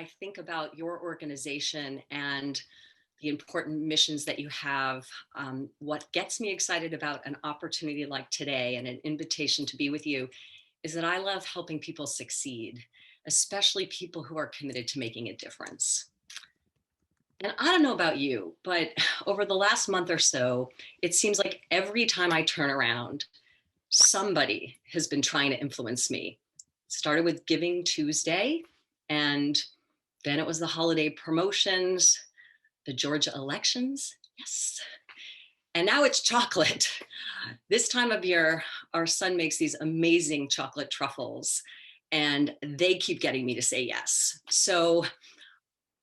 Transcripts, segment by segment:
I think about your organization and the important missions that you have, what gets me excited about an opportunity like today and an invitation to be with you is that I love helping people succeed, especially people who are committed to making a difference. And I don't know about you, but over the last month or so, it seems like every time I turn around, somebody has been trying to influence me. It started with Giving Tuesday, and then it was the holiday promotions, the Georgia elections, yes. And now it's chocolate. This time of year, our son makes these amazing chocolate truffles, and they keep getting me to say yes. So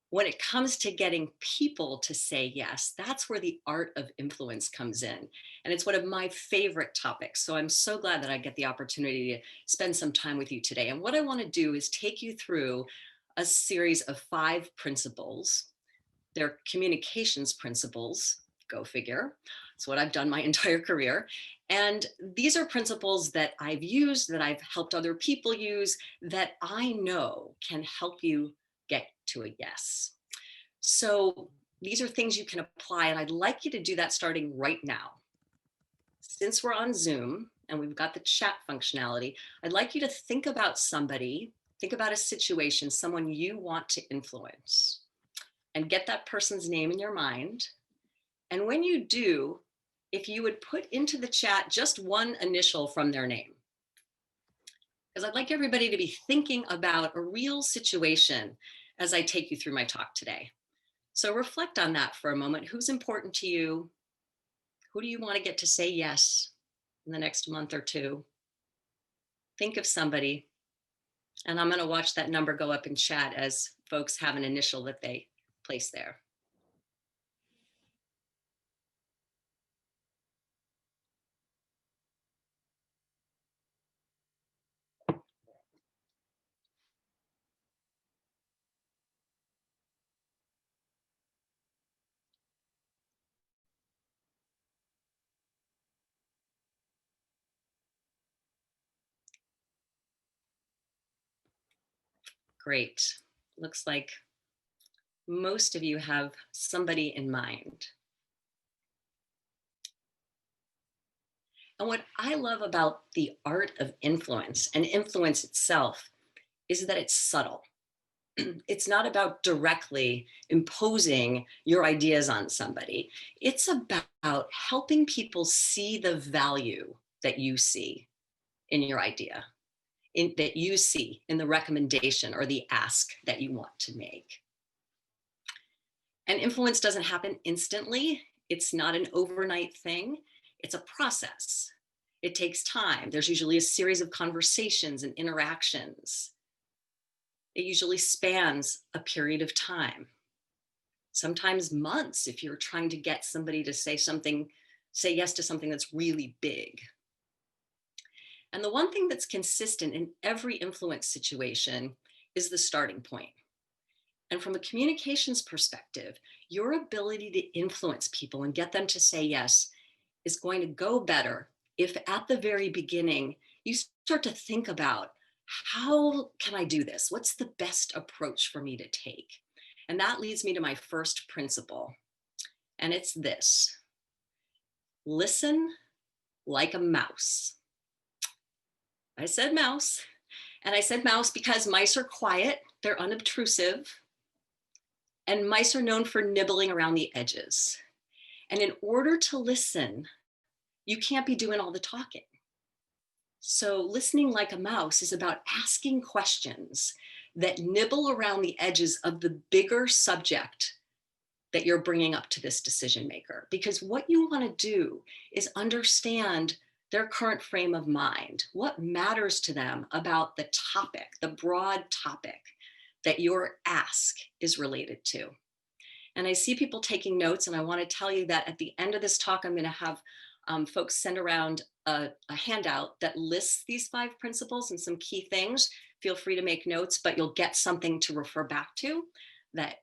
when it comes to getting people to say yes, that's where the art of influence comes in. And it's one of my favorite topics. So I'm so glad that I get the opportunity to spend some time with you today. And what I want to do is take you through a series of 5 principles. They're communications principles, go figure. It's what I've done my entire career. And these are principles that I've used, that I've helped other people use, that I know can help you get to a yes. So these are things you can apply, and I'd like you to do that starting right now. Since we're on Zoom and we've got the chat functionality, I'd like you to think about somebody, think about a situation, someone you want to influence, and get that person's name in your mind. And when you do, if you would put into the chat just one initial from their name, because I'd like everybody to be thinking about a real situation as I take you through my talk today. So reflect on that for a moment. Who's important to you? Who do you want to get to say yes in the next month or two? Think of somebody, and I'm going to watch that number go up in chat as folks have an initial that they place there. Great. Looks like most of you have somebody in mind. And what I love about the art of influence and influence itself is that it's subtle. It's not about directly imposing your ideas on somebody. It's about helping people see the value that you see in your idea, that you see in the recommendation or the ask that you want to make. And influence doesn't happen instantly. It's not an overnight thing. It's a process. It takes time. There's usually a series of conversations and interactions. It usually spans a period of time, sometimes months if you're trying to get somebody to say yes to something that's really big. And the one thing that's consistent in every influence situation is the starting point. And from a communications perspective, your ability to influence people and get them to say yes is going to go better if at the very beginning you start to think about, how can I do this? What's the best approach for me to take? And that leads me to my first principle. And it's this: listen like a mouse. I said mouse, and I said mouse because mice are quiet, they're unobtrusive, and mice are known for nibbling around the edges. And in order to listen, you can't be doing all the talking. So listening like a mouse is about asking questions that nibble around the edges of the bigger subject that you're bringing up to this decision maker. Because what you want to do is understand their current frame of mind, what matters to them about the topic, the broad topic that your ask is related to. And I see people taking notes, and I want to tell you that at the end of this talk, I'm going to have folks send around a handout that lists these 5 principles and some key things. Feel free to make notes, but you'll get something to refer back to that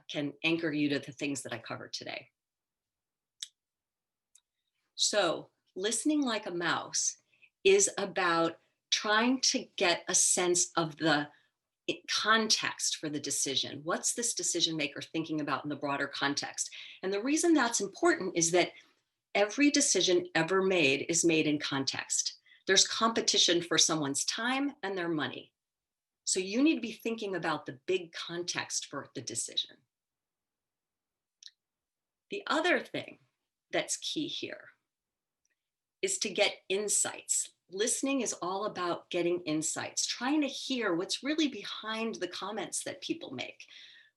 can anchor you to the things that I covered today. So listening like a mouse is about trying to get a sense of the context for the decision. What's this decision maker thinking about in the broader context? And the reason that's important is that every decision ever made is made in context. There's competition for someone's time and their money. So you need to be thinking about the big context for the decision. The other thing that's key here is to get insights. Listening is all about getting insights, trying to hear what's really behind the comments that people make,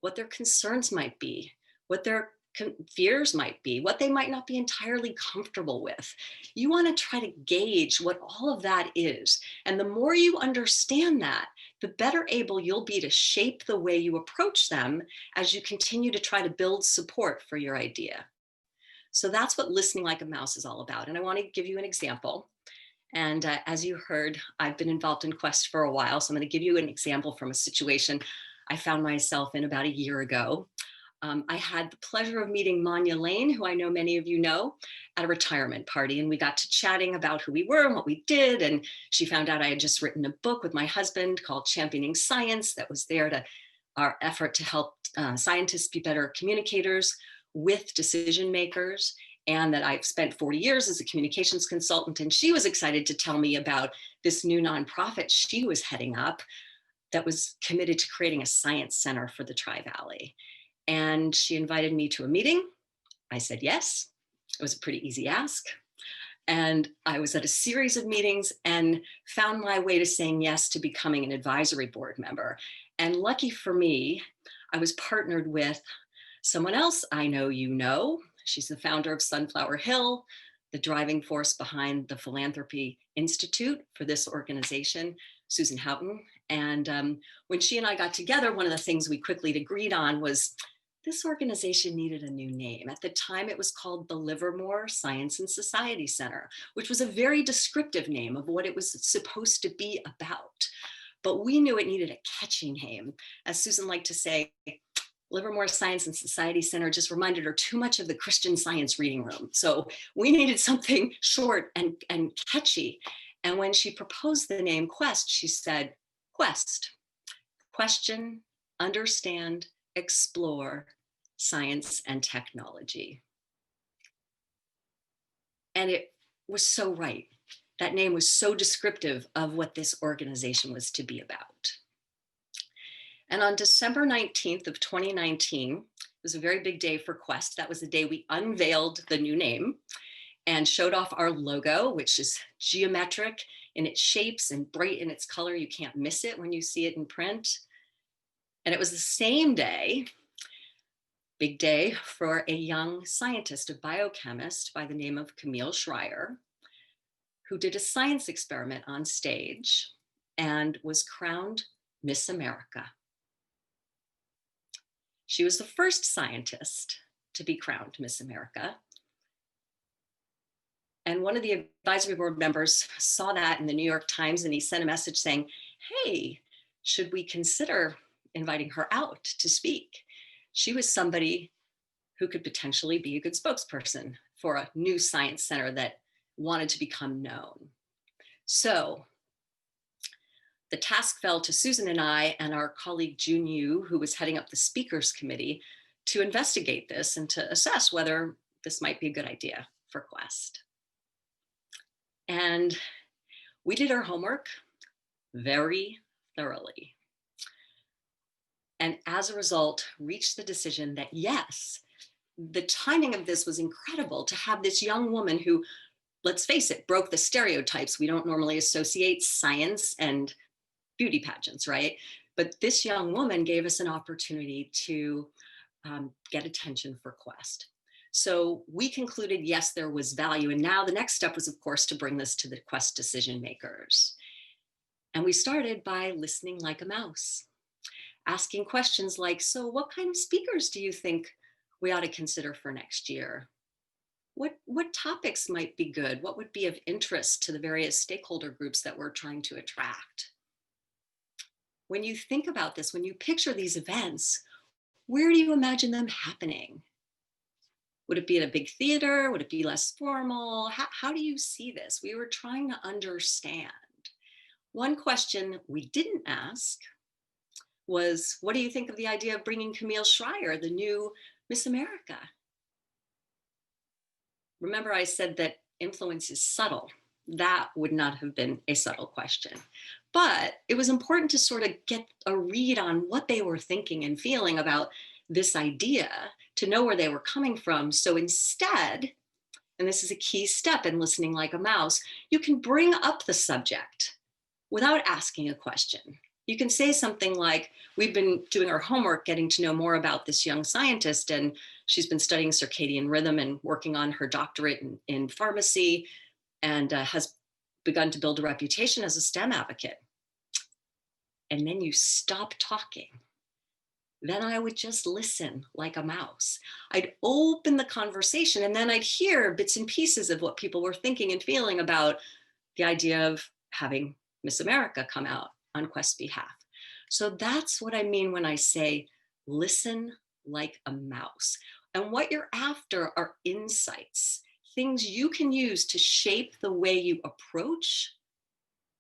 what their concerns might be, what their fears might be, what they might not be entirely comfortable with. You want to try to gauge what all of that is. And the more you understand that, the better able you'll be to shape the way you approach them as you continue to try to build support for your idea. So that's what listening like a mouse is all about. And I want to give you an example. And as you heard, I've been involved in Quest for a while. So I'm going to give you an example from a situation I found myself in about a year ago. I had the pleasure of meeting Manya Lane, who I know many of you know, at a retirement party. And we got to chatting about who we were and what we did. And she found out I had just written a book with my husband called Championing Science that was there to our effort to help scientists be better communicators with decision makers, and that I've spent 40 years as a communications consultant. And she was excited to tell me about this new nonprofit she was heading up that was committed to creating a science center for the Tri-Valley. And she invited me to a meeting. I said yes. It was a pretty easy ask. And I was at a series of meetings and found my way to saying yes to becoming an advisory board member. And lucky for me, I was partnered with someone else I know you know. She's the founder of Sunflower Hill, the driving force behind the Philanthropy Institute for this organization, Susan Houghton. And when she and I got together, one of the things we quickly agreed on was this organization needed a new name. At the time, it was called the Livermore Science and Society Center, which was a very descriptive name of what it was supposed to be about. But we knew it needed a catchy name. As Susan liked to say, Livermore Science and Society Center just reminded her too much of the Christian Science reading room. So we needed something short and catchy. And when she proposed the name Quest, she said, Quest, question, understand, explore science and technology. And it was so right. That name was so descriptive of what this organization was to be about. And on December 19th of 2019, it was a very big day for Quest. That was the day we unveiled the new name and showed off our logo, which is geometric in its shapes and bright in its color. You can't miss it when you see it in print. And it was the same day, big day, for a young scientist, a biochemist by the name of Camille Schreier, who did a science experiment on stage and was crowned Miss America. She was the first scientist to be crowned Miss America. And one of the advisory board members saw that in the New York Times, and he sent a message saying, hey, should we consider inviting her out to speak? She was somebody who could potentially be a good spokesperson for a new science center that wanted to become known. So the task fell to Susan and I and our colleague June Yu, who was heading up the speakers committee, to investigate this and to assess whether this might be a good idea for Quest. And we did our homework very thoroughly. And as a result, reached the decision that yes, the timing of this was incredible to have this young woman who, let's face it, broke the stereotypes. We don't normally associate science and beauty pageants, right? But this young woman gave us an opportunity to get attention for Quest. So we concluded, yes, there was value. And now the next step was, of course, to bring this to the Quest decision makers. And we started by listening like a mouse, asking questions like, so what kind of speakers do you think we ought to consider for next year? What topics might be good? What would be of interest to the various stakeholder groups that we're trying to attract? When you think about this, when you picture these events, where do you imagine them happening? Would it be at a big theater? Would it be less formal? How do you see this? We were trying to understand. One question we didn't ask was, what do you think of the idea of bringing Camille Schrier, the new Miss America? Remember, I said that influence is subtle. That would not have been a subtle question. But it was important to sort of get a read on what they were thinking and feeling about this idea, to know where they were coming from. So instead, and this is a key step in listening like a mouse, you can bring up the subject without asking a question. You can say something like, we've been doing our homework, getting to know more about this young scientist, and she's been studying circadian rhythm and working on her doctorate in pharmacy, and has begun to build a reputation as a STEM advocate. And then you stop talking. Then I would just listen like a mouse. I'd open the conversation, and then I'd hear bits and pieces of what people were thinking and feeling about the idea of having Miss America come out on Quest's behalf. So that's what I mean when I say listen like a mouse. And what you're after are insights, things you can use to shape the way you approach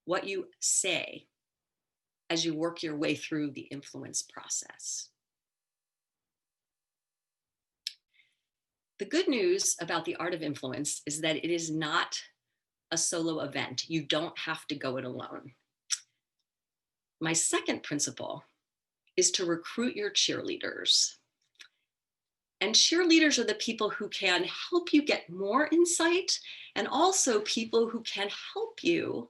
what you say as you work your way through the influence process. The good news about the art of influence is that it is not a solo event. You don't have to go it alone. My second principle is to recruit your cheerleaders. And cheerleaders are the people who can help you get more insight, and also people who can help you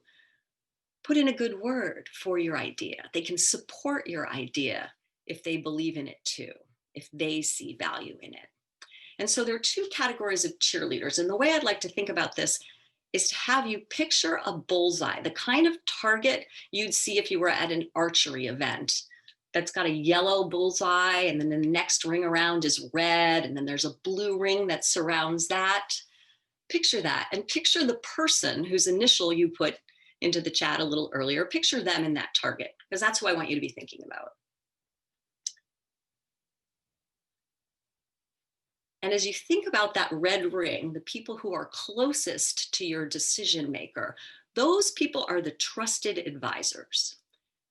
put in a good word for your idea. They can support your idea if they believe in it too, if they see value in it. And so there are two categories of cheerleaders. And the way I'd like to think about this is to have you picture a bullseye, the kind of target you'd see if you were at an archery event that's got a yellow bullseye, and then the next ring around is red, and then there's a blue ring that surrounds that. Picture that, and picture the person whose initial you put into the chat a little earlier. Picture them in that target, because that's who I want you to be thinking about. And as you think about that red ring, the people who are closest to your decision maker, those people are the trusted advisors.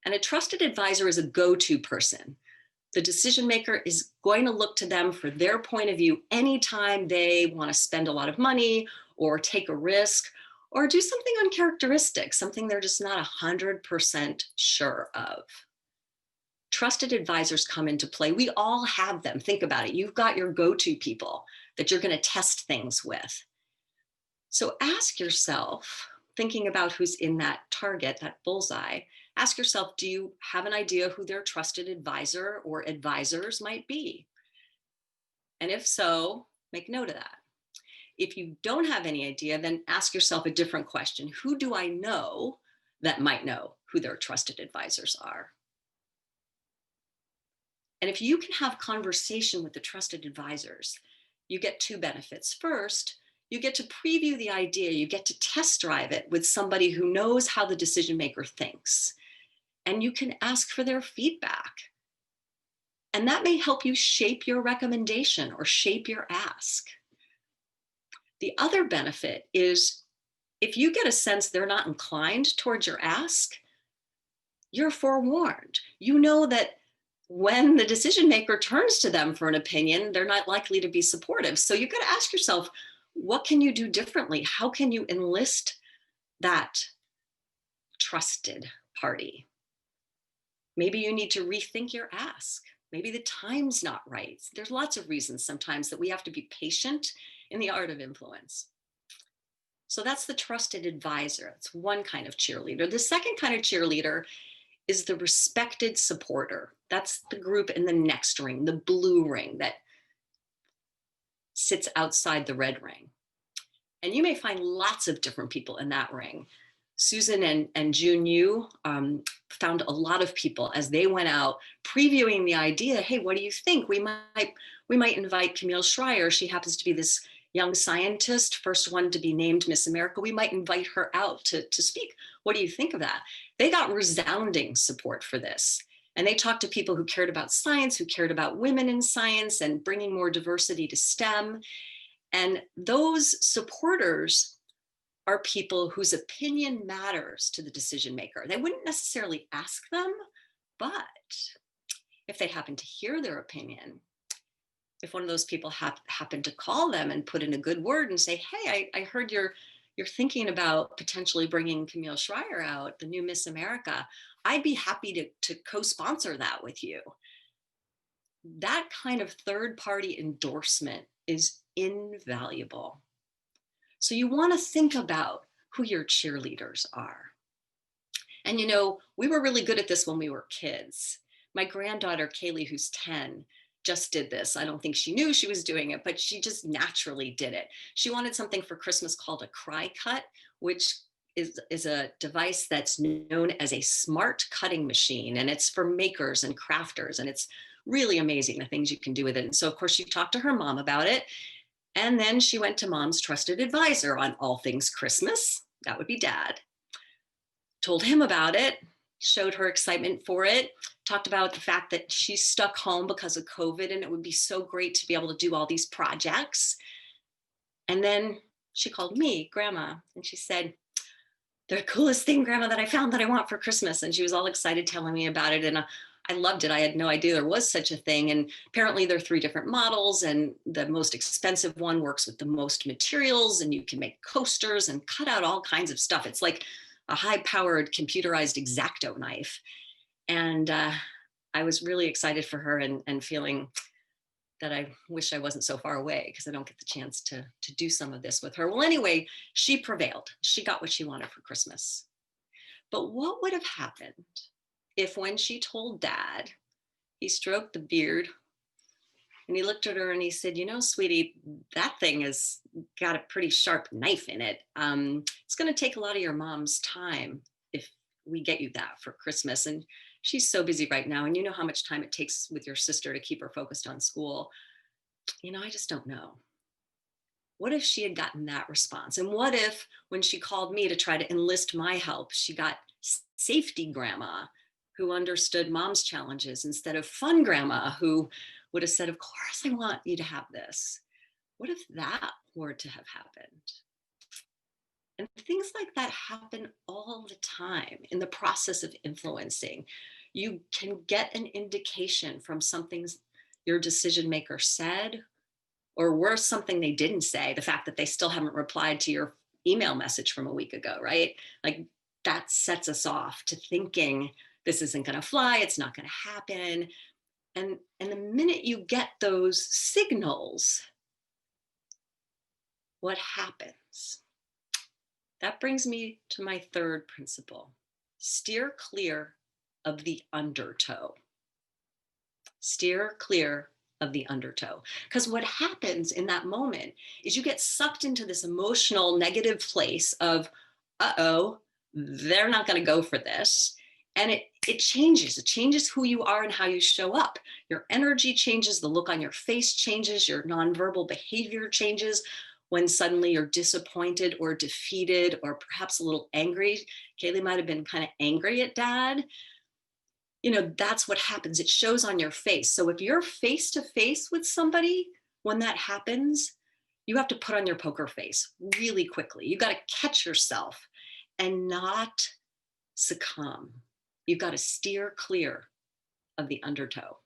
And a trusted advisor is a go-to person. The decision maker is going to look to them for their point of view anytime they want to spend a lot of money or take a risk or do something uncharacteristic, something they're just not 100% sure of. Trusted advisors come into play. We all have them. Think about it. You've got your go-to people that you're going to test things with. So ask yourself, thinking about who's in that target, that bullseye, ask yourself, do you have an idea who their trusted advisor or advisors might be? And if so, make note of that. If you don't have any idea, then ask yourself a different question. Who do I know that might know who their trusted advisors are? And if you can have conversation with the trusted advisors, you get two benefits. First, you get to preview the idea. You get to test drive it with somebody who knows how the decision maker thinks. And you can ask for their feedback. And that may help you shape your recommendation or shape your ask. The other benefit is if you get a sense they're not inclined towards your ask, you're forewarned. You know that when the decision maker turns to them for an opinion, they're not likely to be supportive. So you've got to ask yourself, what can you do differently? How can you enlist that trusted party? Maybe you need to rethink your ask. Maybe the time's not right. There's lots of reasons sometimes that we have to be patient in the art of influence. So that's the trusted advisor. It's one kind of cheerleader. The second kind of cheerleader is the respected supporter. That's the group in the next ring, the blue ring that sits outside the red ring. And you may find lots of different people in that ring. Susan and June Yu found a lot of people as they went out previewing the idea. Hey, what do you think? We might invite Camille Schrier. She happens to be this young scientist, first one to be named Miss America. We might invite her out to speak. What do you think of that? They got resounding support for this. And they talked to people who cared about science, who cared about women in science and bringing more diversity to STEM. And those supporters are people whose opinion matters to the decision maker. They wouldn't necessarily ask them, but if they happen to hear their opinion, if one of those people happen to call them and put in a good word and say, hey, I heard you're thinking about potentially bringing Camille Schreier out, the new Miss America. I'd be happy to co-sponsor that with you. That kind of third-party endorsement is invaluable. So you want to think about who your cheerleaders are. And we were really good at this when we were kids. My granddaughter, Kaylee, who's 10, just did this. I don't think she knew she was doing it, but she just naturally did it. She wanted something for Christmas called a cry cut, which is a device that's known as a smart cutting machine. And it's for makers and crafters. And it's really amazing the things you can do with it. And so, of course, she talked to her mom about it. And then she went to mom's trusted advisor on all things Christmas. That would be dad. Told him about it, showed her excitement for it, talked about the fact that she's stuck home because of COVID and it would be so great to be able to do all these projects. And then she called me, Grandma, and she said, the coolest thing, Grandma, that I found that I want for Christmas. And she was all excited telling me about it. And I loved it. I had no idea there was such a thing. And apparently there are 3 different models, and the most expensive one works with the most materials, and you can make coasters and cut out all kinds of stuff. It's like a high-powered computerized X-Acto knife. And I was really excited for her and feeling that I wish I wasn't so far away because I don't get the chance to do some of this with her. Well, anyway, she prevailed. She got what she wanted for Christmas. But what would have happened if when she told Dad, he stroked the beard and he looked at her and he said, sweetie, that thing has got a pretty sharp knife in it. It's going to take a lot of your mom's time if we get you that for Christmas. And she's so busy right now. And you know how much time it takes with your sister to keep her focused on school. I just don't know. What if she had gotten that response? And what if when she called me to try to enlist my help, she got safety grandma who understood mom's challenges instead of fun grandma who would have said, of course, I want you to have this. What if that were to have happened? And things like that happen all the time in the process of influencing. You can get an indication from something your decision maker said, or worse, something they didn't say, the fact that they still haven't replied to your email message from a week ago, right? Like that sets us off to thinking this isn't going to fly, it's not going to happen. And the minute you get those signals, what happens? That brings me to my third principle. Steer clear of the undertow. Steer clear of the undertow. Because what happens in that moment is you get sucked into this emotional negative place of, uh-oh, they're not going to go for this. And it changes. It changes who you are and how you show up. Your energy changes, the look on your face changes, your nonverbal behavior changes when suddenly you're disappointed or defeated or perhaps a little angry. Kaylee might have been kind of angry at Dad. That's what happens. It shows on your face. So if you're face to face with somebody when that happens, you have to put on your poker face really quickly. You got to catch yourself and not succumb. You've got to steer clear of the undertow.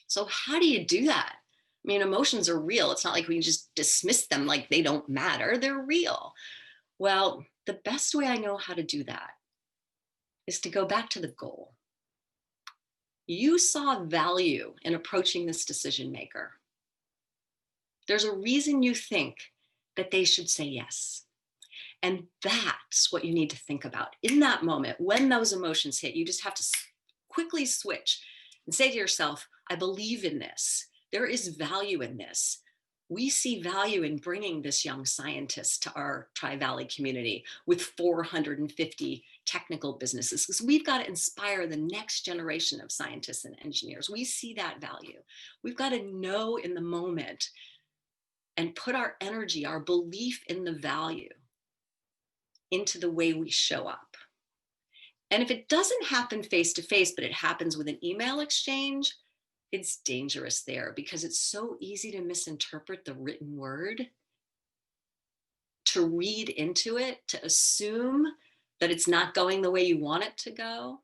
So how do you do that? I mean, emotions are real. It's not like we just dismiss them like they don't matter. They're real. Well, the best way I know how to do that is to go back to the goal. You saw value in approaching this decision maker. There's a reason you think that they should say yes. And that's what you need to think about in that moment. When those emotions hit, you just have to quickly switch and say to yourself, I believe in this. There is value in this. We see value in bringing this young scientist to our Tri-Valley community with 450 technical businesses, because we've got to inspire the next generation of scientists and engineers. We see that value. We've got to know in the moment and put our energy, our belief in the value into the way we show up. And if it doesn't happen face to face, but it happens with an email exchange, it's dangerous there because it's so easy to misinterpret the written word, to read into it, to assume that it's not going the way you want it to go.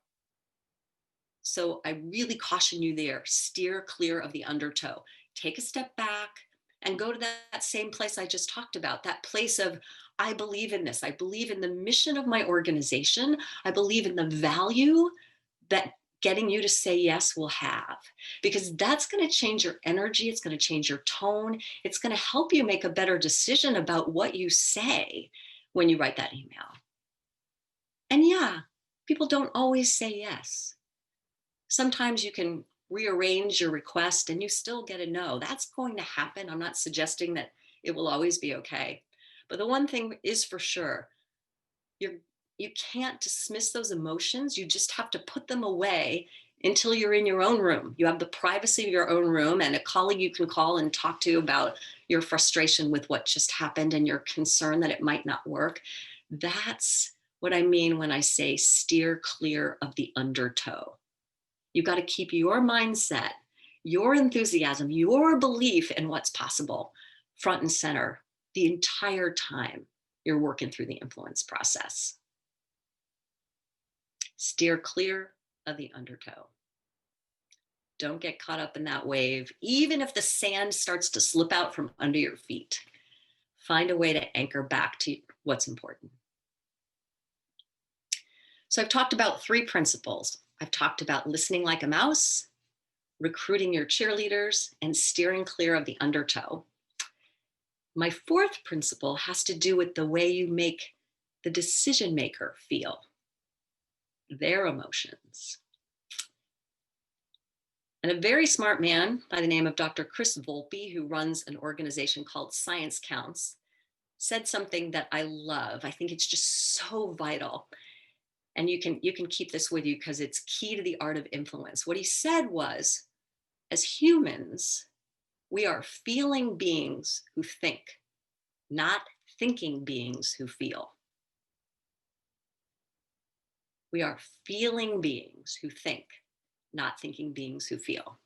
So I really caution you there, steer clear of the undertow. Take a step back and go to that same place I just talked about, that place of, I believe in this. I believe in the mission of my organization. I believe in the value that getting you to say yes will have, because that's going to change your energy. It's going to change your tone. It's going to help you make a better decision about what you say when you write that email. And yeah, people don't always say yes. Sometimes you can rearrange your request and you still get a no. That's going to happen. I'm not suggesting that it will always be okay. But the one thing is for sure, you can't dismiss those emotions. You just have to put them away until you're in your own room. You have the privacy of your own room and a colleague you can call and talk to about your frustration with what just happened and your concern that it might not work. That's what I mean when I say steer clear of the undertow. You've got to keep your mindset, your enthusiasm, your belief in what's possible front and center the entire time you're working through the influence process. Steer clear of the undertow. Don't get caught up in that wave, even if the sand starts to slip out from under your feet. Find a way to anchor back to what's important. So I've talked about 3 principles. I've talked about listening like a mouse, recruiting your cheerleaders, and steering clear of the undertow. My 4th principle has to do with the way you make the decision maker feel, their emotions. And a very smart man by the name of Dr. Chris Volpe, who runs an organization called Science Counts, said something that I love. I think it's just so vital. And you can keep this with you because it's key to the art of influence. What he said was, as humans, we are feeling beings who think, not thinking beings who feel. We are feeling beings who think, not thinking beings who feel.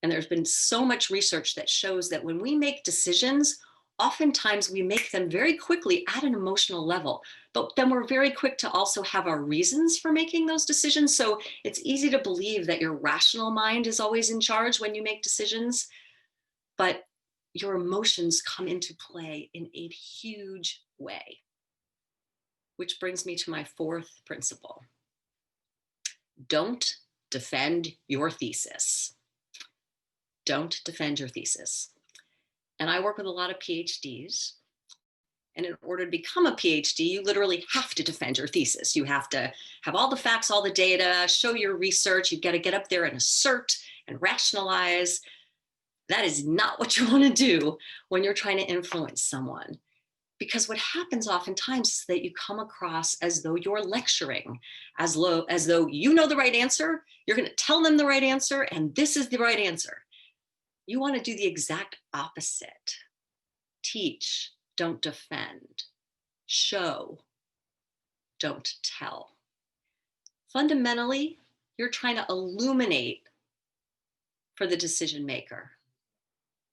And there's been so much research that shows that when we make decisions, oftentimes we make them very quickly at an emotional level, but then we're very quick to also have our reasons for making those decisions. So it's easy to believe that your rational mind is always in charge when you make decisions, but your emotions come into play in a huge way. Which brings me to my 4th principle. Don't defend your thesis. Don't defend your thesis. And I work with a lot of PhDs. And in order to become a PhD, you literally have to defend your thesis. You have to have all the facts, all the data, show your research. You've got to get up there and assert and rationalize. That is not what you want to do when you're trying to influence someone. Because what happens oftentimes is that you come across as though you're lecturing, as though you know the right answer, you're going to tell them the right answer, and this is the right answer. You want to do the exact opposite. Teach, don't defend. Show, don't tell. Fundamentally, you're trying to illuminate for the decision maker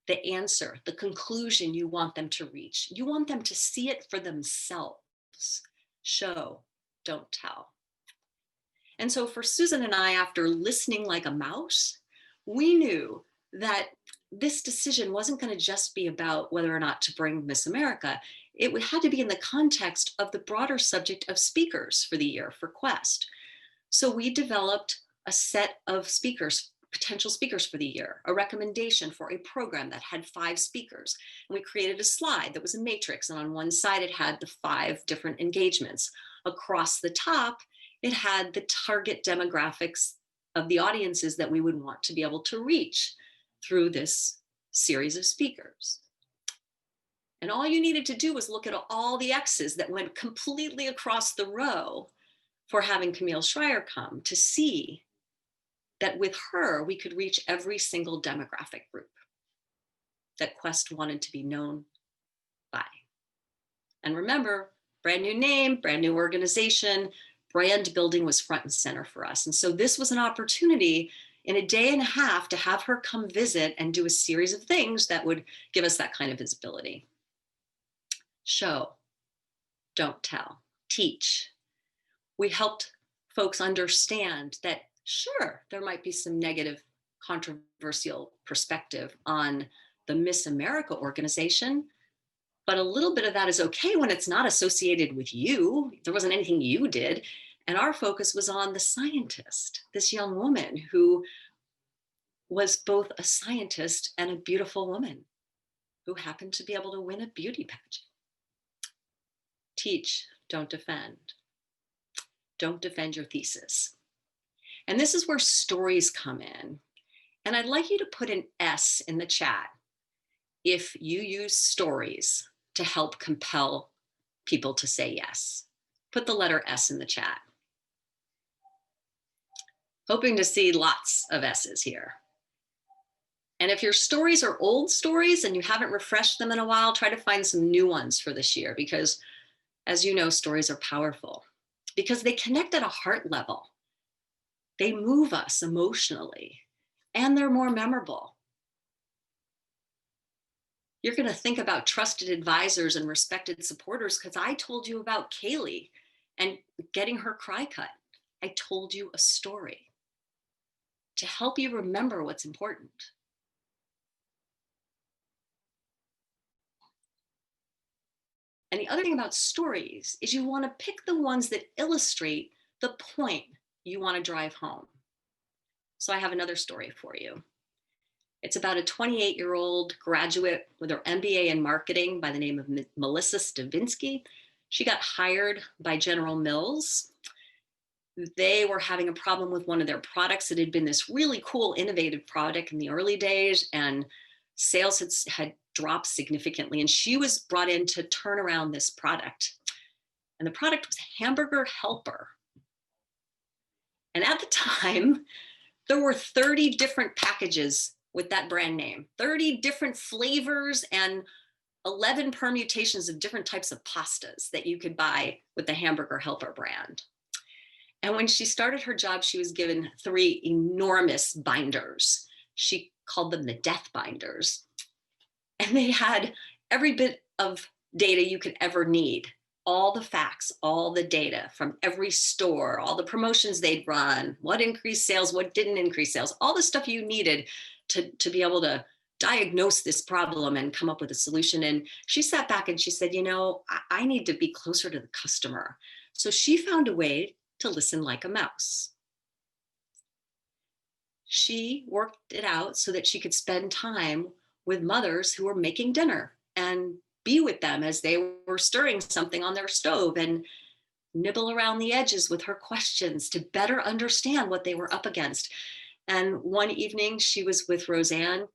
the answer, the conclusion you want them to reach. You want them to see it for themselves. Show, don't tell. And so for Susan and I, after listening like a mouse, we knew that this decision wasn't going to just be about whether or not to bring Miss America. It had to be in the context of the broader subject of speakers for the year for Quest. So we developed a set of speakers, potential speakers for the year, a recommendation for a program that had 5 speakers. And we created a slide that was a matrix. And on one side, it had the 5 different engagements. Across the top, it had the target demographics of the audiences that we would want to be able to reach through this series of speakers. And all you needed to do was look at all the X's that went completely across the row for having Camille Schreier come to see that with her, we could reach every single demographic group that Quest wanted to be known by. And remember, brand new name, brand new organization, brand building was front and center for us. And so this was an opportunity in a day and a half to have her come visit and do a series of things that would give us that kind of visibility. Show, don't tell, teach. We helped folks understand that, sure, there might be some negative, controversial perspective on the Miss America organization, but a little bit of that is okay when it's not associated with you. There wasn't anything you did. And our focus was on the scientist, this young woman who was both a scientist and a beautiful woman who happened to be able to win a beauty pageant. Teach, don't defend. Don't defend your thesis. And this is where stories come in. And I'd like you to put an S in the chat if you use stories to help compel people to say yes. Put the letter S in the chat. Hoping to see lots of S's here. And if your stories are old stories and you haven't refreshed them in a while, try to find some new ones for this year, because as you know, stories are powerful because they connect at a heart level. They move us emotionally and they're more memorable. You're going to think about trusted advisors and respected supporters because I told you about Kaylee and getting her cry cut. I told you a story to help you remember what's important. And the other thing about stories is you want to pick the ones that illustrate the point you want to drive home. So I have another story for you. It's about a 28-year-old graduate with her MBA in marketing by the name of Melissa Stavinsky. She got hired by General Mills. They were having a problem with one of their products. It had been this really cool, innovative product in the early days, and sales had dropped significantly. And she was brought in to turn around this product. And the product was Hamburger Helper. And at the time, there were 30 different packages with that brand name, 30 different flavors and 11 permutations of different types of pastas that you could buy with the Hamburger Helper brand. And when she started her job, she was given 3 enormous binders. She called them the death binders. And they had every bit of data you could ever need. All the facts, all the data from every store, all the promotions they'd run, what increased sales, what didn't increase sales, all the stuff you needed to be able to diagnose this problem and come up with a solution. And she sat back and she said, you know, I need to be closer to the customer. So she found a way to listen like a mouse. She worked it out so that she could spend time with mothers who were making dinner and be with them as they were stirring something on their stove and nibble around the edges with her questions to better understand what they were up against. And one evening she was with Roseanne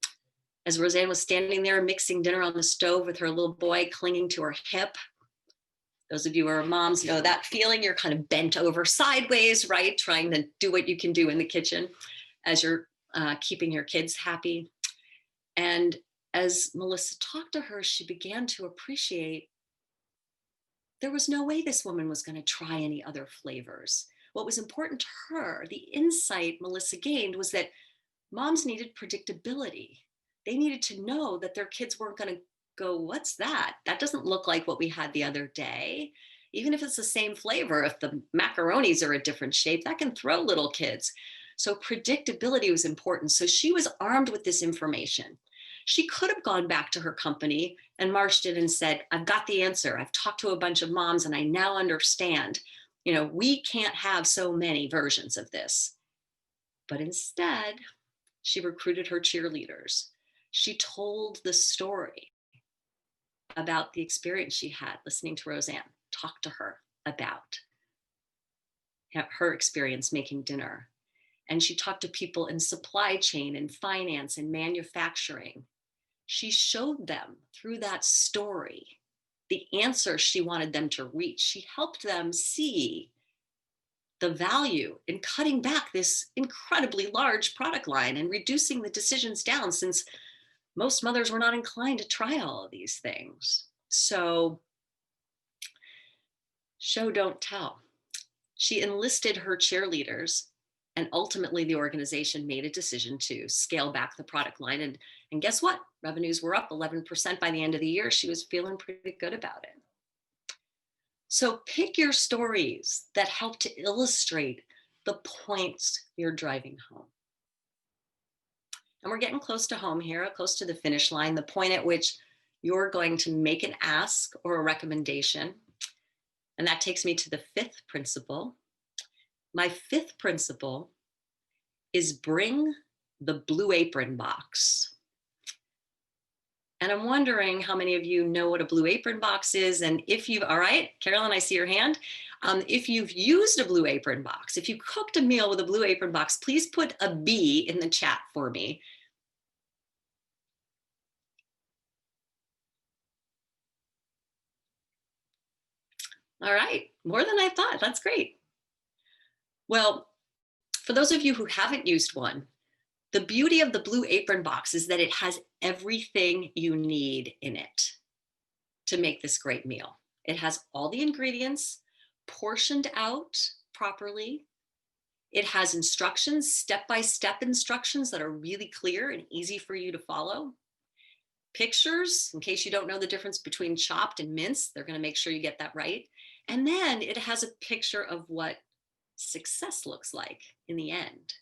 as Roseanne was standing there mixing dinner on the stove with her little boy clinging to her hip. Those of you who are moms know that feeling. You're kind of bent over sideways, right? Trying to do what you can do in the kitchen as you're keeping your kids happy. And as Melissa talked to her, she began to appreciate there was no way this woman was going to try any other flavors. What was important to her, the insight Melissa gained, was that moms needed predictability. They needed to know that their kids weren't going to go, what's that? That doesn't look like what we had the other day. Even if it's the same flavor, if the macaronis are a different shape, that can throw little kids. So predictability was important. So she was armed with this information. She could have gone back to her company and marched in and said, I've got the answer. I've talked to a bunch of moms and I now understand, you know, we can't have so many versions of this. But instead, she recruited her cheerleaders. She told the story about the experience she had listening to Roseanne talk to her about her experience making dinner. And she talked to people in supply chain and finance and manufacturing. She showed them through that story the answer she wanted them to reach. She helped them see the value in cutting back this incredibly large product line and reducing the decisions down, since most mothers were not inclined to try all of these things. So, show, don't tell. She enlisted her cheerleaders, and ultimately the organization made a decision to scale back the product line. And guess what? Revenues were up 11% by the end of the year. She was feeling pretty good about it. So pick your stories that help to illustrate the points you're driving home. And we're getting close to home here, close to the finish line, the point at which you're going to make an ask or a recommendation. And that takes me to the fifth principle. My fifth principle is bring the blue apron box. And I'm wondering how many of you know what a blue apron box is. And if you've, all right, Carolyn, I see your hand. If you've used a blue apron box, if you cooked a meal with a blue apron box, please put a B in the chat for me. All right, more than I thought. That's great. Well, for those of you who haven't used one, the beauty of the blue apron box is that it has everything you need in it to make this great meal. It has all the ingredients portioned out properly. It has instructions, step-by-step instructions that are really clear and easy for you to follow. Pictures, in case you don't know the difference between chopped and minced, they're going to make sure you get that right. And then it has a picture of what success looks like in the end,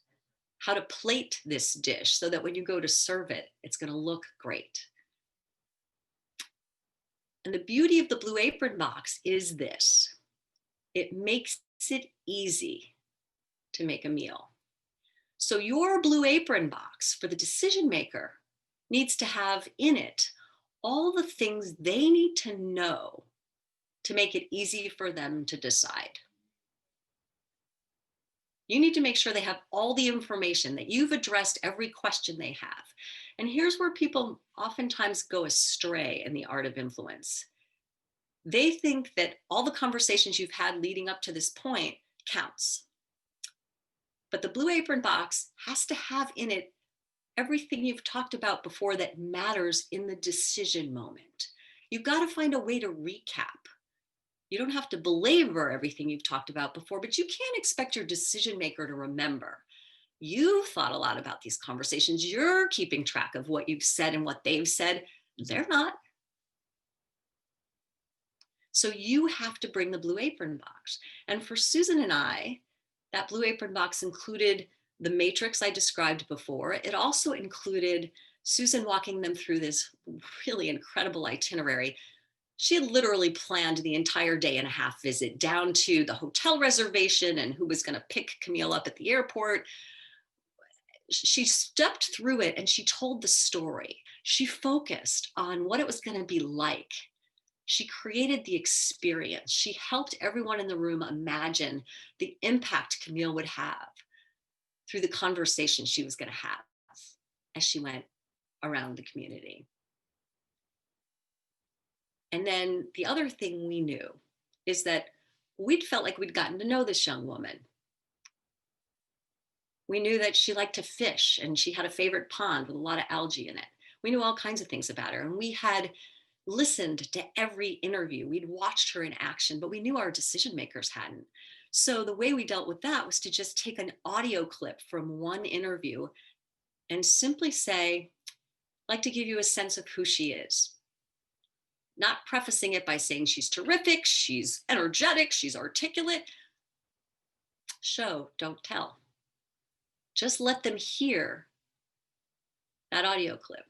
how to plate this dish so that when you go to serve it, it's going to look great. And the beauty of the blue apron box is this: it makes it easy to make a meal. So your blue apron box for the decision maker needs to have in it all the things they need to know to make it easy for them to decide. You need to make sure they have all the information, that you've addressed every question they have. And here's where people oftentimes go astray in the art of influence. They think that all the conversations you've had leading up to this point counts. But the blue apron box has to have in it everything you've talked about before that matters in the decision moment. You've got to find a way to recap. You don't have to belabor everything you've talked about before, but you can't expect your decision maker to remember. You've thought a lot about these conversations. You're keeping track of what you've said and what they've said. They're not. So you have to bring the blue apron box. And for Susan and I, that blue apron box included the matrix I described before. It also included Susan walking them through this really incredible itinerary. She had literally planned the entire day and a half visit down to the hotel reservation and who was going to pick Camille up at the airport. She stepped through it and she told the story. She focused on what it was going to be like. She created the experience. She helped everyone in the room imagine the impact Camille would have through the conversation she was going to have as she went around the community. And then the other thing we knew is that we'd felt like we'd gotten to know this young woman. We knew that she liked to fish and she had a favorite pond with a lot of algae in it. We knew all kinds of things about her, and we had listened to every interview. We'd watched her in action, but we knew our decision makers hadn't. So the way we dealt with that was to just take an audio clip from one interview and simply say, I'd like to give you a sense of who she is. Not prefacing it by saying she's terrific, she's energetic, she's articulate. Show, don't tell. Just let them hear that audio clip.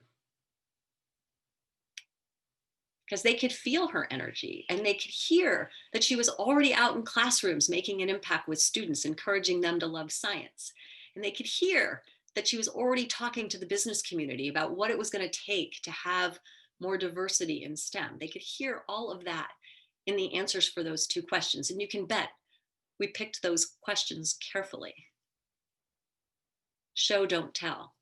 Because they could feel her energy and they could hear that she was already out in classrooms making an impact with students, encouraging them to love science. And they could hear that she was already talking to the business community about what it was going to take to have more diversity in STEM. They could hear all of that in the answers for those two questions. And you can bet we picked those questions carefully. Show, don't tell.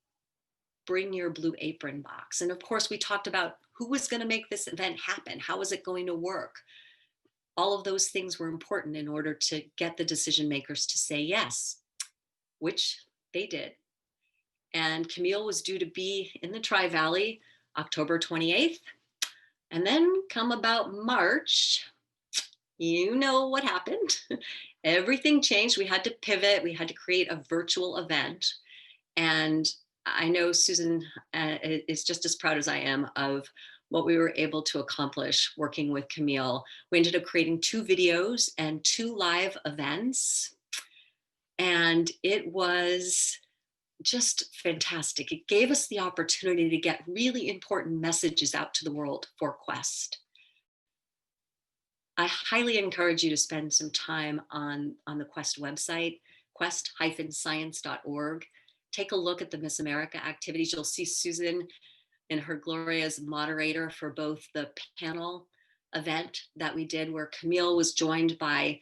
Bring your blue apron box. And of course, we talked about who was going to make this event happen. How was it going to work? All of those things were important in order to get the decision makers to say yes, which they did. And Camille was due to be in the Tri-Valley October 28th. And then come about March, you know what happened. Everything changed. We had to pivot. We had to create a virtual event. And I know Susan is just as proud as I am of what we were able to accomplish working with Camille. We ended up creating 2 videos and 2 live events. And it was just fantastic. It gave us the opportunity to get really important messages out to the world for Quest. I highly encourage you to spend some time on the Quest website, quest-science.org. Take a look at the Miss America activities. You'll see Susan in her glory as moderator for both the panel event that we did, where Camille was joined by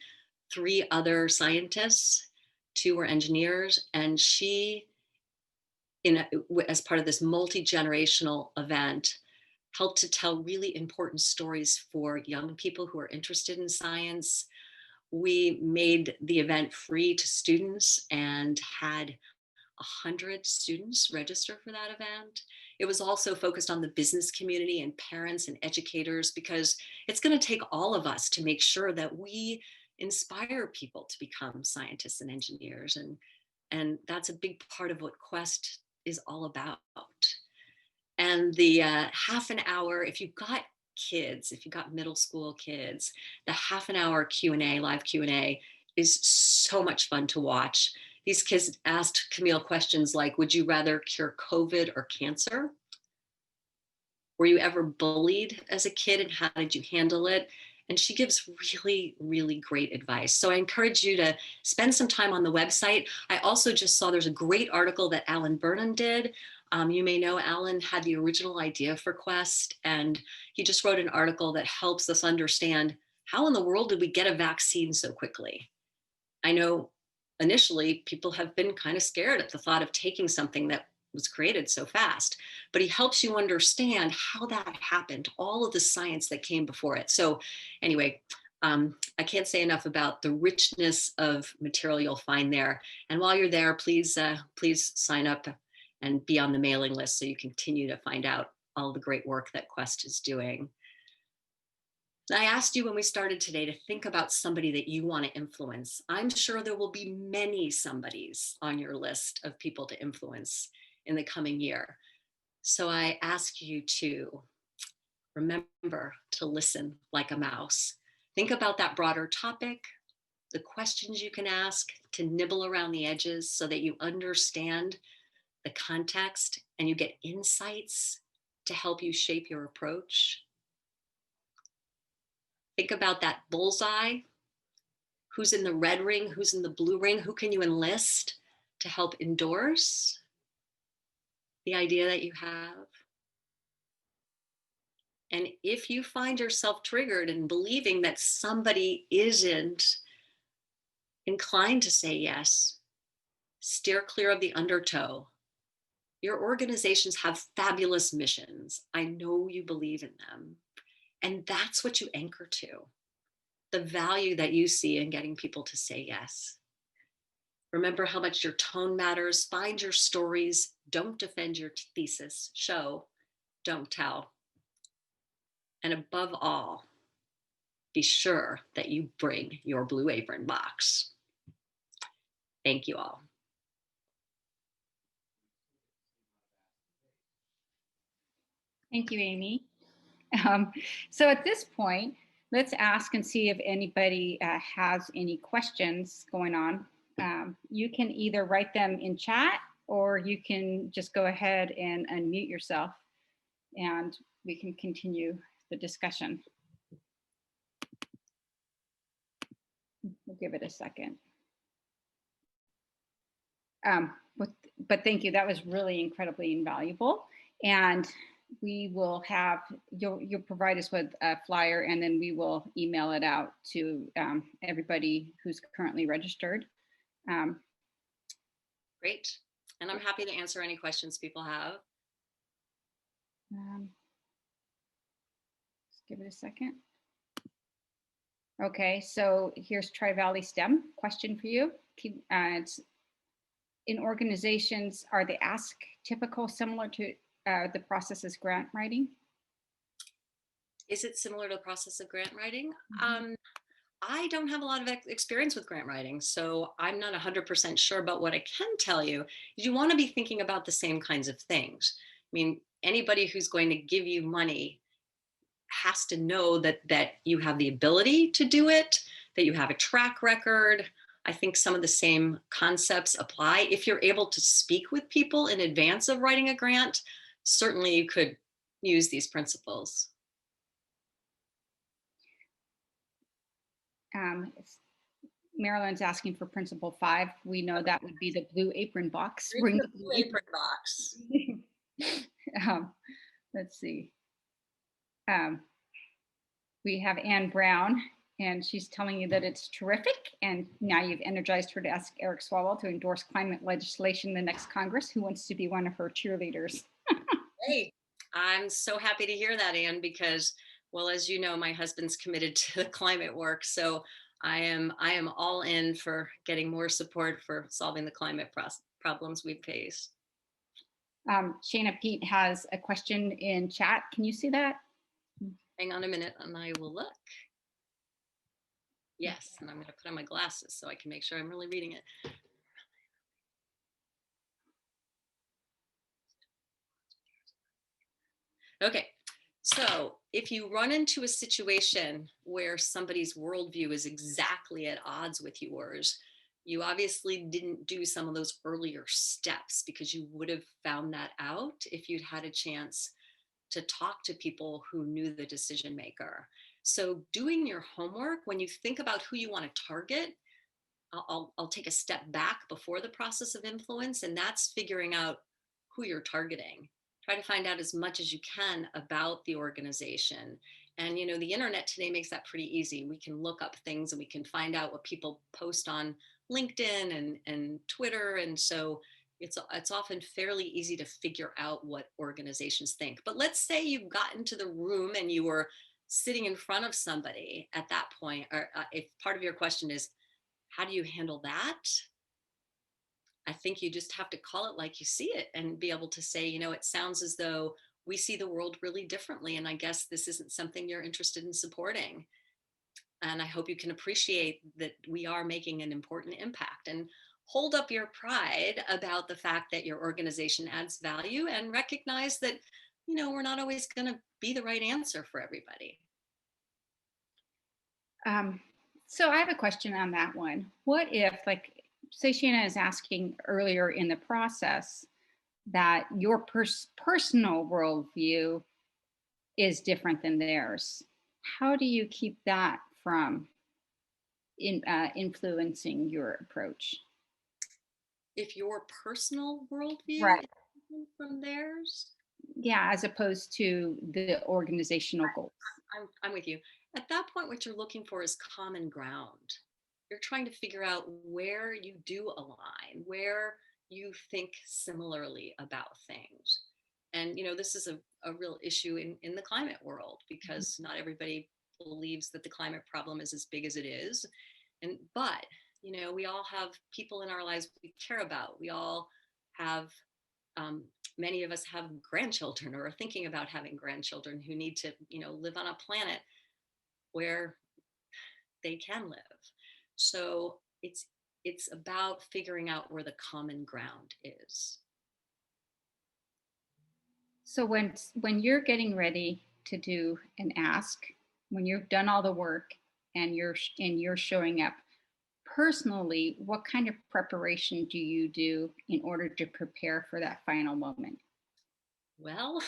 3 other scientists. 2 were engineers, and she, as part of this multi-generational event, helped to tell really important stories for young people who are interested in science. We made the event free to students and had 100 students register for that event. It was also focused on the business community and parents and educators, because it's going to take all of us to make sure that we inspire people to become scientists and engineers. And that's a big part of what Quest is all about. And the half an hour, if you've got kids, if you've got middle school kids, the half an hour Q&A, live Q&A is so much fun to watch. These kids asked Camille questions like, would you rather cure COVID or cancer? Were you ever bullied as a kid, and how did you handle it? And she gives really, really great advice. So I encourage you to spend some time on the website. I also just saw there's a great article that Alan Burnham did. You may know Alan had the original idea for Quest, and he just wrote an article that helps us understand, how in the world did we get a vaccine so quickly? I know initially people have been kind of scared at the thought of taking something that was created so fast, but he helps you understand how that happened, all of the science that came before it. So anyway, I can't say enough about the richness of material you'll find there. And while you're there, please sign up and be on the mailing list so you continue to find out all the great work that Quest is doing. I asked you when we started today to think about somebody that you want to influence. I'm sure there will be many somebodies on your list of people to influence in the coming year. So I ask you to remember to listen like a mouse. Think about that broader topic, the questions you can ask, to nibble around the edges so that you understand the context and you get insights to help you shape your approach. Think about that bullseye. Who's in the red ring? Who's in the blue ring? Who can you enlist to help endorse the idea that you have? And if you find yourself triggered in believing that somebody isn't inclined to say yes, steer clear of the undertow. Your organizations have fabulous missions. I know you believe in them. And that's what you anchor to, the value that you see in getting people to say yes. Remember how much your tone matters. Find your stories. Don't defend your thesis. Show, don't tell. And above all, be sure that you bring your blue apron box. Thank you all. Thank you, Amy. So at this point, let's ask and see if anybody has any questions going on. You can either write them in chat, or you can just go ahead and unmute yourself, and we can continue the discussion. We'll give it a second. But thank you. That was really incredibly invaluable. And we will have, you'll provide us with a flyer, and then we will email it out to everybody who's currently registered. Great. And I'm happy to answer any questions people have. Just give it a second. Okay, so here's Tri-Valley STEM question for you. It's, in organizations, are the ask typical, similar to the process as grant writing? Is it similar to the process of grant writing? Mm-hmm. I don't have a lot of experience with grant writing, so I'm not 100% sure, but what I can tell you is you want to be thinking about the same kinds of things. I mean, anybody who's going to give you money has to know that you have the ability to do it, that you have a track record. I think some of the same concepts apply. If you're able to speak with people in advance of writing a grant, certainly you could use these principles. Marilyn's asking for principle 5. We know that would be the blue apron box. Bring the blue apron box. Let's see. We have Ann Brown, and she's telling you that it's terrific. And now you've energized her to ask Eric Swalwell to endorse climate legislation in the next Congress. Who wants to be one of her cheerleaders? Hey, I'm so happy to hear that, Ann, because, well, as you know, my husband's committed to the climate work. So I am all in for getting more support for solving the climate problems we face. Shayna Pete has a question in chat. Can you see that? Hang on a minute and I will look. Yes, and I'm going to put on my glasses so I can make sure I'm really reading it. Okay, so if you run into a situation where somebody's worldview is exactly at odds with yours, you obviously didn't do some of those earlier steps, because you would have found that out if you'd had a chance to talk to people who knew the decision maker. So doing your homework, when you think about who you want to target, I'll take a step back before the process of influence, and that's figuring out who you're targeting. Try to find out as much as you can about the organization. And, you know, the internet today makes that pretty easy. We can look up things and we can find out what people post on LinkedIn and Twitter. And so it's often fairly easy to figure out what organizations think. But let's say you got into the room and you were sitting in front of somebody at that point, or if part of your question is, how do you handle that? I think you just have to call it like you see it and be able to say, you know, it sounds as though we see the world really differently. And I guess this isn't something you're interested in supporting. And I hope you can appreciate that we are making an important impact, and hold up your pride about the fact that your organization adds value, and recognize that, you know, we're not always going to be the right answer for everybody. So I have a question on that one. What if, like, say Shanna is asking earlier in the process that your personal worldview is different than theirs? How do you keep that from influencing your approach? If your personal worldview Right. is different from theirs? Yeah, as opposed to the organizational goals. I'm with you. At that point, what you're looking for is common ground. You're trying to figure out where you do align, where you think similarly about things. And, you know, this is a real issue in the climate world, because not everybody believes that the climate problem is as big as it is. But, you know, we all have people in our lives we care about. We all have, many of us have grandchildren or are thinking about having grandchildren who need to, you know, live on a planet where they can live. So it's about figuring out where the common ground is. So when you're getting ready to do an ask, when you've done all the work and you're showing up personally, what kind of preparation do you do in order to prepare for that final moment? Well,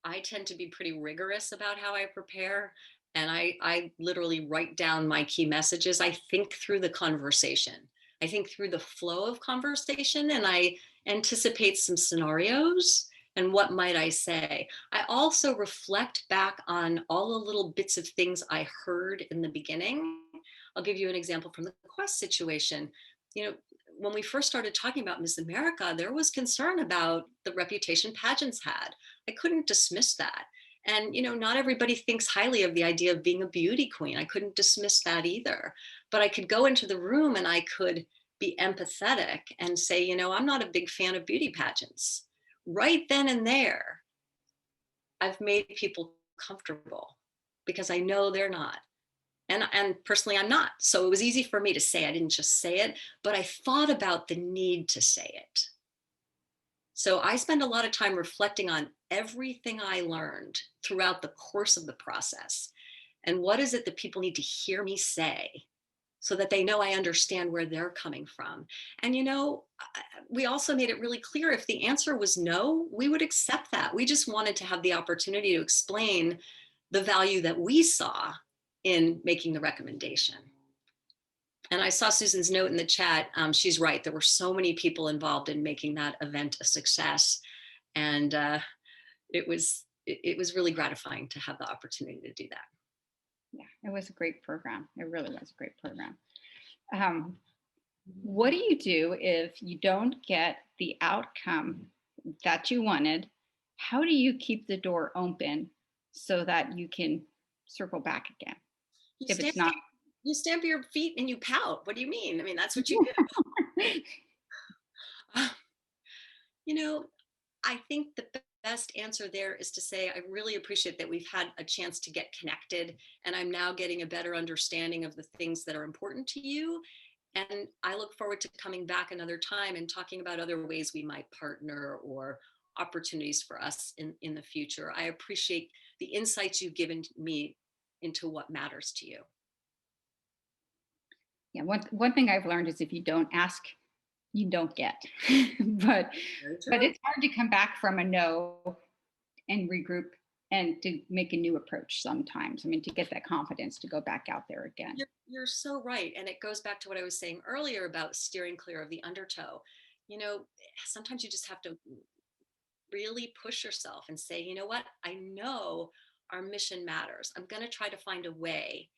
I tend to be pretty rigorous about how I prepare. And I literally write down my key messages. I think through the conversation. I think through the flow of conversation, and I anticipate some scenarios and what might I say. I also reflect back on all the little bits of things I heard in the beginning. I'll give you an example from the Quest situation. You know, when we first started talking about Miss America, there was concern about the reputation pageants had. I couldn't dismiss that. And, you know, not everybody thinks highly of the idea of being a beauty queen. I couldn't dismiss that either. But I could go into the room and I could be empathetic and say, you know, I'm not a big fan of beauty pageants. Right then and there, I've made people comfortable, because I know they're not. And personally, I'm not. So it was easy for me to say. I didn't just say it, but I thought about the need to say it. So I spend a lot of time reflecting on everything I learned throughout the course of the process. And what is it that people need to hear me say so that they know I understand where they're coming from? And, we also made it really clear if the answer was no, we would accept that. We just wanted to have the opportunity to explain the value that we saw in making the recommendation. And I saw Susan's note in the chat. She's right. There were so many people involved in making that event a success. And it was really gratifying to have the opportunity to do that. Yeah, it was a great program. It really was a great program. What do you do if you don't get the outcome that you wanted? How do you keep the door open so that you can circle back again? If it's not, you stamp your feet and you pout. What do you mean? I mean, that's what you do. I think the best answer there is to say, I really appreciate that we've had a chance to get connected, and I'm now getting a better understanding of the things that are important to you. And I look forward to coming back another time and talking about other ways we might partner or opportunities for us in the future. I appreciate the insights you've given me into what matters to you. Yeah, one thing I've learned is if you don't ask, you don't get. but it's hard to come back from a no and regroup and to make a new approach sometimes. I mean, to get that confidence to go back out there again. You're so right. And it goes back to what I was saying earlier about steering clear of the undertow. Sometimes you just have to really push yourself and say, you know what, I know our mission matters. I'm going to try to find a way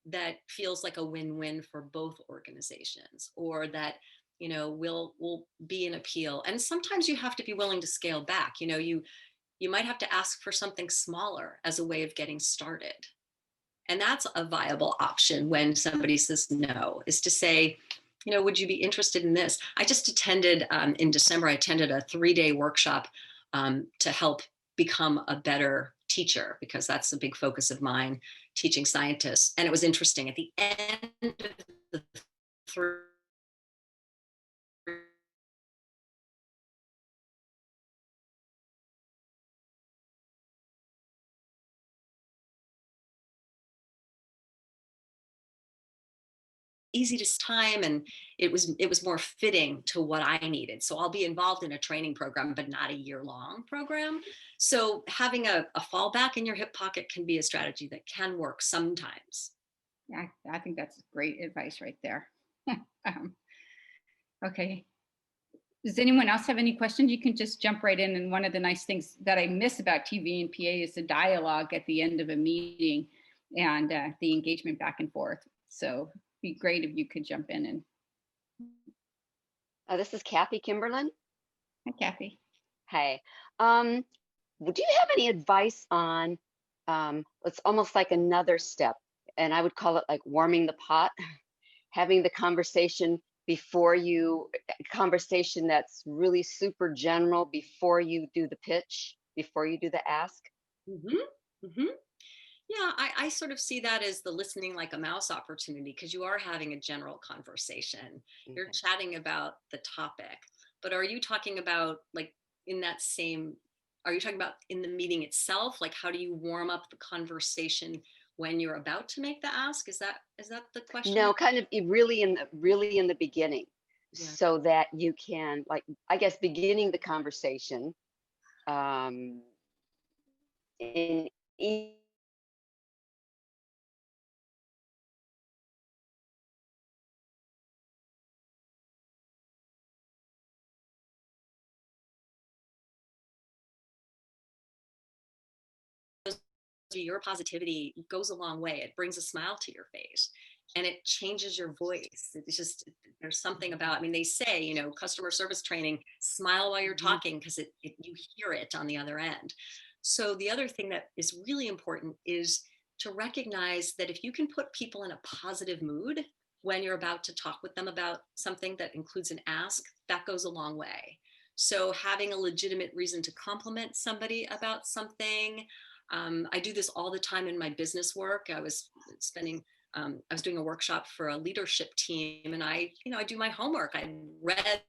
that feels like a win-win for both organizations, or that will be an appeal. And sometimes you have to be willing to scale back. You might have to ask for something smaller as a way of getting started. And that's a viable option when somebody says no, is to say, would you be interested in this? I just attended in December, I attended a 3-day workshop to help become a better teacher, because that's a big focus of mine, teaching scientists. And it was interesting. At the end of the 3 easy to time, and it was more fitting to what I needed. So I'll be involved in a training program, but not a year-long program. So having a fallback in your hip pocket can be a strategy that can work sometimes. Yeah, I think that's great advice right there. Okay. Does anyone else have any questions? You can just jump right in. And one of the nice things that I miss about TVNPA is the dialogue at the end of a meeting and the engagement back and forth. So it'd be great if you could jump in. And this is Kathy Kimberlin. Hi, Kathy. Hi. Do you have any advice on, it's almost like another step, and I would call it like warming the pot, having the conversation conversation that's really super general before you do the pitch, before you do the ask? Mm-hmm. Mm-hmm. Yeah, I sort of see that as the listening like a mouse opportunity, because you are having a general conversation. Okay. You're chatting about the topic, but are you talking about like are you talking about in the meeting itself? Like, how do you warm up the conversation when you're about to make the ask? Is that the question? No, kind of really in the beginning, yeah. So that you can, like, I guess, beginning the conversation in your positivity goes a long way. It brings a smile to your face and it changes your voice. It's just, there's something about, I mean, they say, customer service training, smile while you're talking, because you hear it on the other end. So the other thing that is really important is to recognize that if you can put people in a positive mood when you're about to talk with them about something that includes an ask, that goes a long way. So having a legitimate reason to compliment somebody about something. I do this all the time in my business work. I was doing a workshop for a leadership team, and I do my homework. I read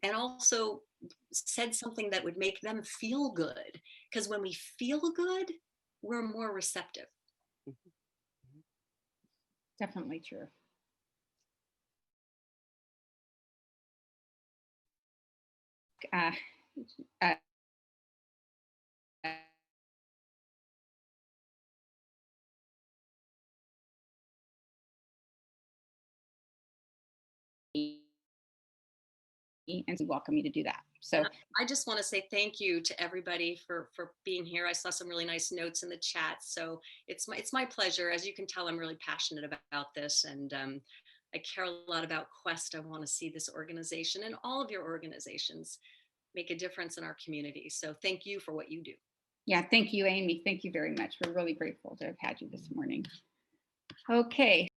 and also said something that would make them feel good. Because when we feel good, we're more receptive. Definitely true. Uh, uh, and welcome me to do that. So I just want to say thank you to everybody for being here. I saw some really nice notes in the chat, so it's my pleasure. As you can tell, I'm really passionate about this, and I care a lot about Quest. I want to see this organization and all of your organizations make a difference in our community. So thank you for what you do. yeah, thank you, Amy. Thank you very much. We're really grateful to have had you this morning. Okay.